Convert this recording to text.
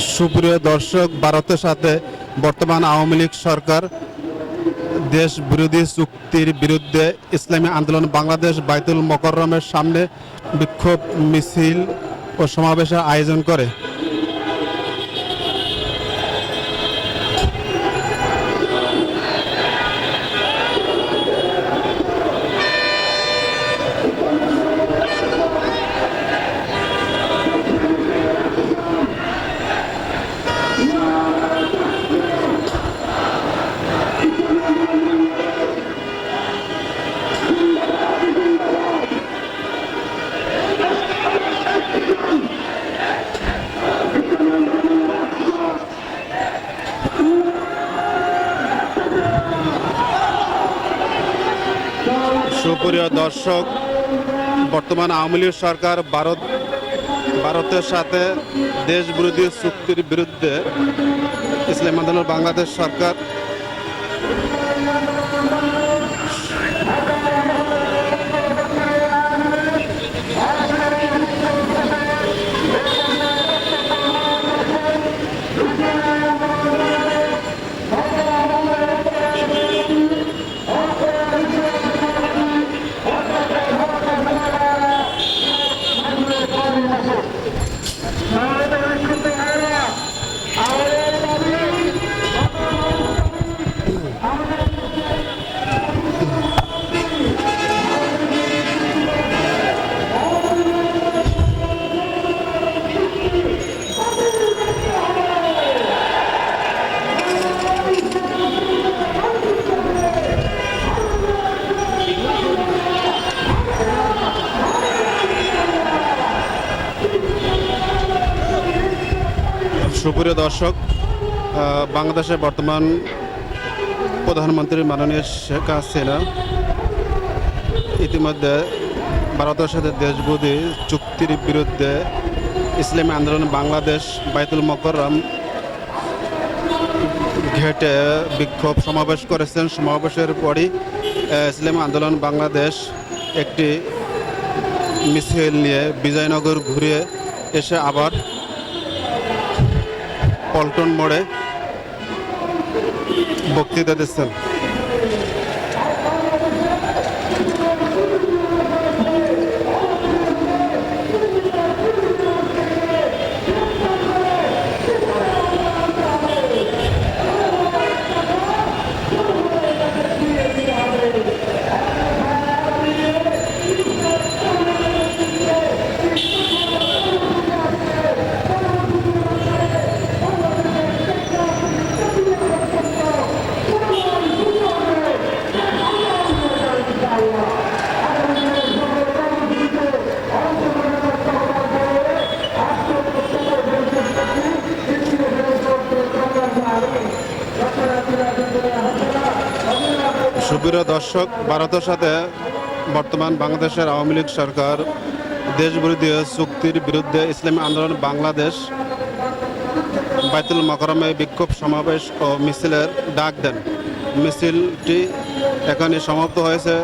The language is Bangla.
সুপ্রিয় দর্শক, ভারতের সাথে বর্তমান আওয়ামী লীগ সরকার দেশ বিরোধী চুক্তির বিরুদ্ধে ইসলামী আন্দোলন বাংলাদেশ বাইতুল মোকাররমের সামনে বিক্ষোভ মিছিল ও সমাবেশের আয়োজন করে। সুপ্রিয় দর্শক, বর্তমান আওয়ামী লীগ সরকার ভারতের সাথে দেশ বিরোধী চুক্তির বিরুদ্ধে ইসলামী আন্দোলন বাংলাদেশ সরকার সুপ্রিয় দর্শক, বাংলাদেশের বর্তমান প্রধানমন্ত্রী মাননীয় শেখ হাসিনা ইতিমধ্যে ভারতের সাথে দেশবিরোধী চুক্তির বিরুদ্ধে ইসলামী আন্দোলন বাংলাদেশ বাইতুল মোকাররম ঘেটে বিক্ষোভ সমাবেশ করেছেন। সমাবেশের পরই ইসলামী আন্দোলন বাংলাদেশ একটি মিছিল নিয়ে বিজয়নগর ঘুরে এসে আবার পল্টন মোড়ে বক্তৃতা দিচ্ছেন। সুপ্রিয় দর্শক, ভারতের সাথে বর্তমান বাংলাদেশের আওয়ামী লীগ সরকার দেশবিরোধী চুক্তির বিরুদ্ধে ইসলামী আন্দোলন বাংলাদেশ বাইতুল মোকাররমে বিক্ষোভ সমাবেশ ও মিছিলের ডাক দেন। মিছিলটি এখানে সমাপ্ত হয়েছে।